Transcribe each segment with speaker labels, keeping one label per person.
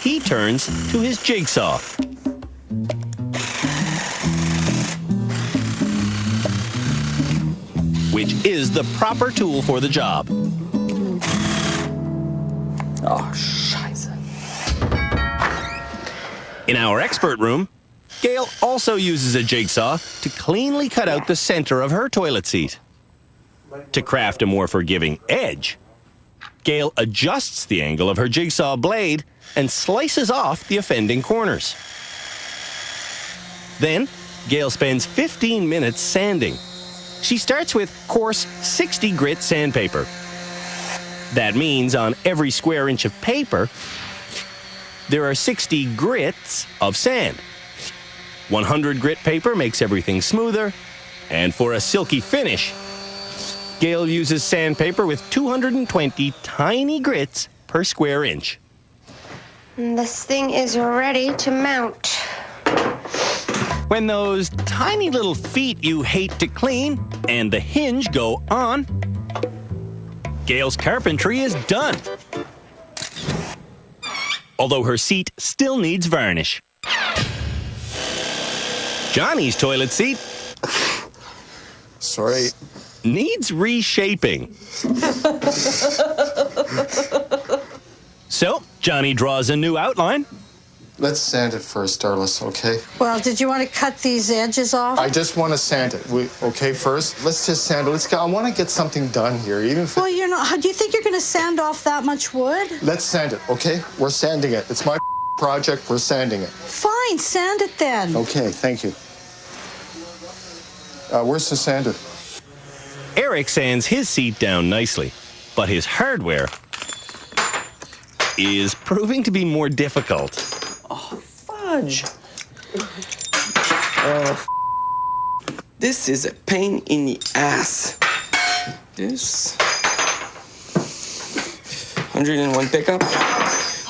Speaker 1: He turns to his jigsaw. Which is the proper tool for the job.
Speaker 2: Oh, scheiße.
Speaker 1: In our expert room, Gail also uses a jigsaw to cleanly cut out the center of her toilet seat. To craft a more forgiving edge, Gail adjusts the angle of her jigsaw blade and slices off the offending corners. Then, Gail spends 15 minutes sanding. She starts with coarse 60 grit sandpaper. That means on every square inch of paper, there are 60 grits of sand. 100 grit paper makes everything smoother, and for a silky finish, Gail uses sandpaper with 220 tiny grits per square inch.
Speaker 3: This thing is ready to mount.
Speaker 1: When those tiny little feet you hate to clean and the hinge go on, Gail's carpentry is done. Although her seat still needs varnish. Johnny's toilet seat
Speaker 4: Sorry.
Speaker 1: needs reshaping. So, Johnny draws a new outline.
Speaker 4: Let's sand it first, Darlis, okay?
Speaker 5: Well, did you want to cut these edges off?
Speaker 4: I just want to sand it. Okay, first, let's just sand it. I want to get something done here, even if...
Speaker 5: Well, you're not. Do you think you're going to sand off that much wood?
Speaker 4: Let's sand it, okay? We're sanding it. It's my project. We're sanding it.
Speaker 5: Fine, sand it then.
Speaker 4: Okay, thank you. Where's the sander?
Speaker 1: Eric sands his seat down nicely, but his hardware is proving to be more difficult.
Speaker 2: Fudge. This is a pain in the ass. This 101 pickup.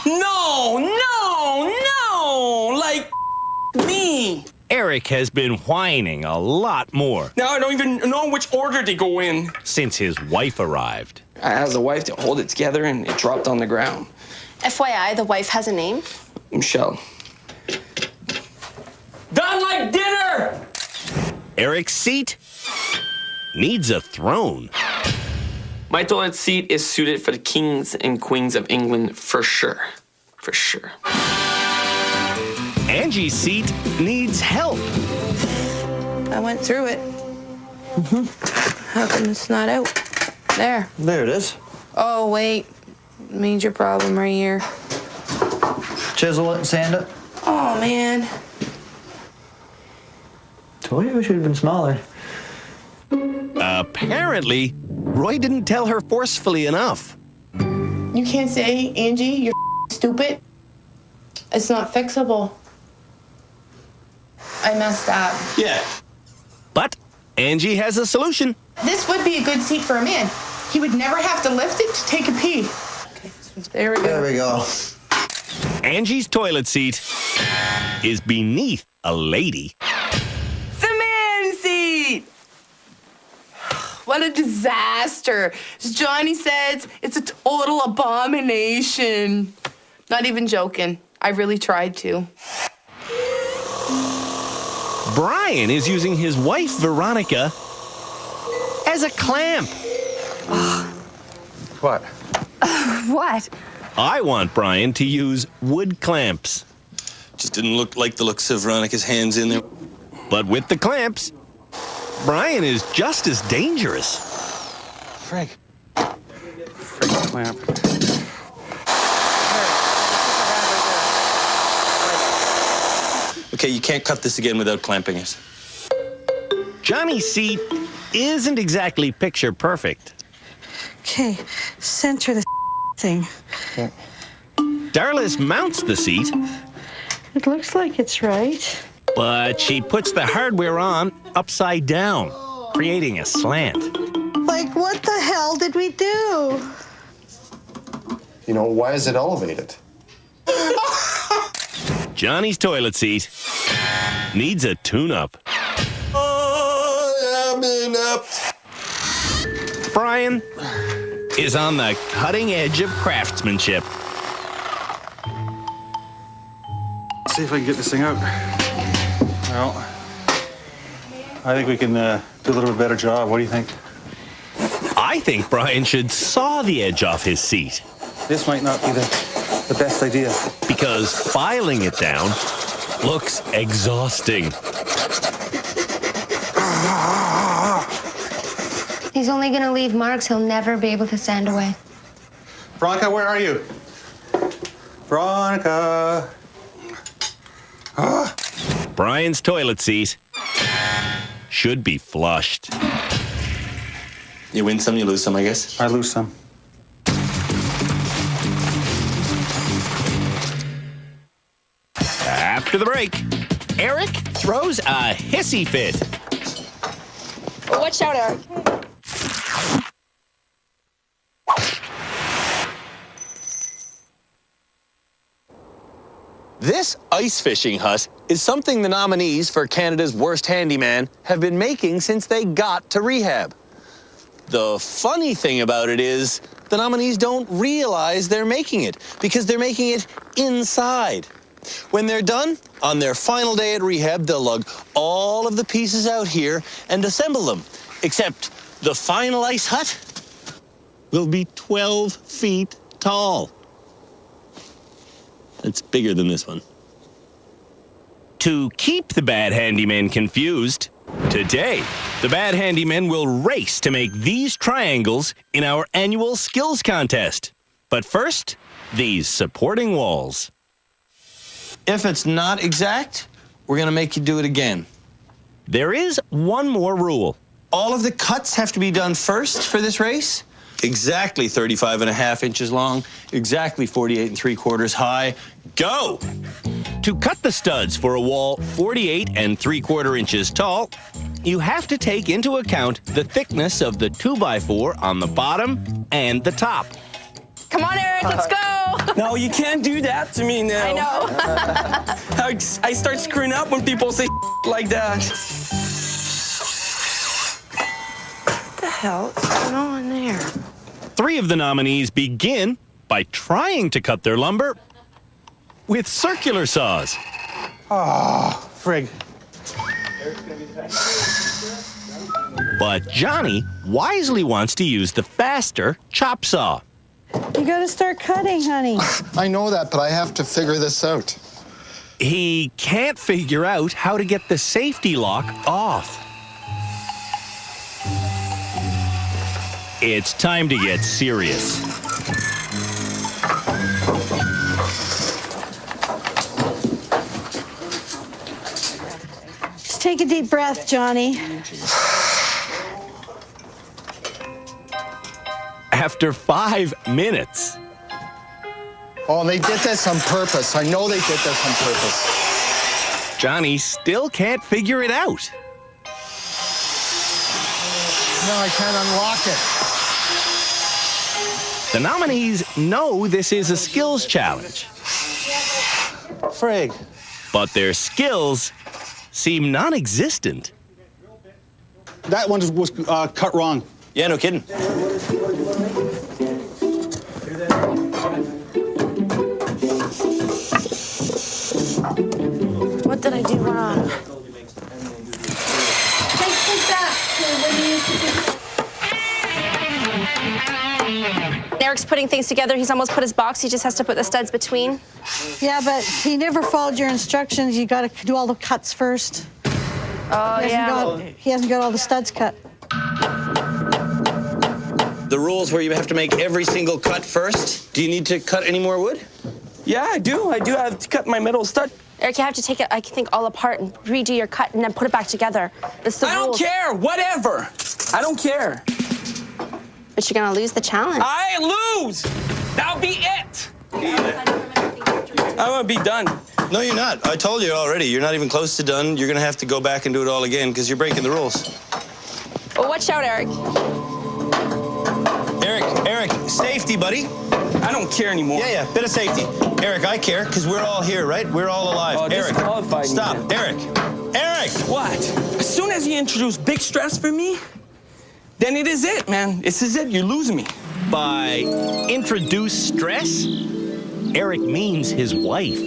Speaker 2: No, like me.
Speaker 1: Eric has been whining a lot more
Speaker 2: Now I don't even know which order to go in.
Speaker 1: since his wife arrived.
Speaker 2: I asked the wife to hold it together and it dropped on the ground.
Speaker 3: FYI, the wife has a name.
Speaker 2: Michelle. Done like dinner!
Speaker 1: Eric's seat needs a throne.
Speaker 2: My toilet seat is suited for the kings and queens of England for sure. For sure.
Speaker 1: Angie's seat needs help.
Speaker 6: I went through it. How come it's not out? There.
Speaker 7: There it is.
Speaker 6: Oh, wait. Major problem right here.
Speaker 7: Chisel it and sand it.
Speaker 6: Oh, man.
Speaker 7: Told you it should have been smaller.
Speaker 1: Apparently, Roy didn't tell her forcefully enough.
Speaker 6: You can't say, Angie, you're stupid. It's not fixable. I messed up.
Speaker 1: Yeah. But Angie has a solution.
Speaker 6: This would be a good seat for a man. He would never have to lift it to take a pee. Okay, there we go.
Speaker 7: There we go.
Speaker 1: Angie's toilet seat is beneath a lady.
Speaker 6: The man seat! What a disaster. As Johnny says, it's a total abomination. Not even joking. I really tried to.
Speaker 1: Brian is using his wife, Veronica, as a clamp.
Speaker 4: What?
Speaker 3: What?
Speaker 1: I want Brian to use wood clamps.
Speaker 8: Just didn't look like the looks of Veronica's hands in there.
Speaker 1: But with the clamps, Brian is just as dangerous.
Speaker 8: Frank.
Speaker 2: Clamp.
Speaker 8: Okay, you can't cut this again without clamping it.
Speaker 1: Johnny's seat isn't exactly picture perfect.
Speaker 5: Okay, center the thing.
Speaker 1: Darlis mounts the seat,
Speaker 5: It looks like it's right.
Speaker 1: but she puts the hardware on upside down, creating a slant.
Speaker 5: Like, what the hell did we do?
Speaker 4: You know, why is it elevated?
Speaker 1: Johnny's toilet seat needs a tune-up. Brian is on the cutting edge of craftsmanship.
Speaker 9: See if I can get this thing out. Well, I think we can do a little bit better job. What do you think?
Speaker 1: I think Brian should saw the edge off his seat.
Speaker 9: This might not be the best idea.
Speaker 1: Because filing it down looks exhausting.
Speaker 3: He's only gonna leave marks he'll never be able to sand away.
Speaker 9: Veronica, where are you? Veronica.
Speaker 1: Brian's toilet seat should be flushed.
Speaker 8: You win some, you lose some, I guess.
Speaker 9: I lose some.
Speaker 1: After the break, Eric throws a hissy fit.
Speaker 10: Watch out, Eric.
Speaker 11: This ice fishing hut is something the nominees for Canada's Worst Handyman have been making since they got to rehab. The funny thing about it is the nominees don't realize they're making it because they're making it inside. When they're done, on their final day at rehab, they'll lug all of the pieces out here and assemble them. Except the final ice hut will be 12 feet tall. It's bigger than this one.
Speaker 1: To keep the bad handyman confused, today, the bad handyman will race to make these triangles in our annual skills contest. But first, these supporting walls.
Speaker 11: If it's not exact, we're gonna make you do it again.
Speaker 1: There is one more rule.
Speaker 11: All of the cuts have to be done first for this race. Exactly 35.5 inches long, exactly 48 3/4 high. Go!
Speaker 1: To cut the studs for a wall 48 3/4 inches tall, you have to take into account the thickness of the 2x4 on the bottom and the top.
Speaker 10: Come on, Eric, let's go.
Speaker 2: No, you can't do that to me now.
Speaker 10: I know.
Speaker 2: I start screwing up when people say like that.
Speaker 6: What the hell is going on there?
Speaker 1: 3 of the nominees begin by trying to cut their lumber with circular saws.
Speaker 9: Frig.
Speaker 1: But Johnny wisely wants to use the faster chop saw.
Speaker 5: You gotta start cutting, honey.
Speaker 4: I know that, but I have to figure this out.
Speaker 1: He can't figure out how to get the safety lock off. It's time to get serious.
Speaker 5: Just take a deep breath, Johnny.
Speaker 1: After 5 minutes,
Speaker 4: Oh, and they did this on purpose. I know they did this on purpose.
Speaker 1: Johnny still can't figure it out.
Speaker 4: No, I can't unlock it.
Speaker 1: The nominees know this is a skills challenge,
Speaker 9: Frig.
Speaker 1: but their skills seem non-existent.
Speaker 9: That one was cut wrong.
Speaker 11: Yeah, no kidding.
Speaker 6: What did I do wrong?
Speaker 10: Eric's putting things together. He's almost put his box. He just has to put the studs between.
Speaker 5: Yeah, but he never followed your instructions. You gotta do all the cuts first.
Speaker 10: Oh,
Speaker 5: He hasn't got all the studs cut.
Speaker 11: The rules where you have to make every single cut first. Do you need to cut any more wood?
Speaker 2: Yeah, I do. I have to cut my middle stud.
Speaker 10: Eric, you have to take it, I think, all apart and redo your cut and then put it back together. It's the
Speaker 2: I don't
Speaker 10: rules.
Speaker 2: care. Whatever. I don't care.
Speaker 10: But you're gonna lose the challenge.
Speaker 2: I lose. That'll be it. I'm gonna be done.
Speaker 8: No, you're not. I told you already. You're not even close to done. You're going to have to go back and do it all again because you're breaking the rules.
Speaker 10: Well, watch out, Eric.
Speaker 8: Eric, safety, buddy.
Speaker 2: I don't care anymore.
Speaker 8: Yeah, bit of safety. Eric, I care because we're all here, right? We're all alive.
Speaker 2: Oh,
Speaker 8: Eric,
Speaker 2: disqualified me
Speaker 8: stop.
Speaker 2: then.
Speaker 8: Eric!
Speaker 2: What? As soon as you introduce big stress for me, then it is it, man. This is it. You're losing me.
Speaker 1: By introduce stress, Eric means his wife.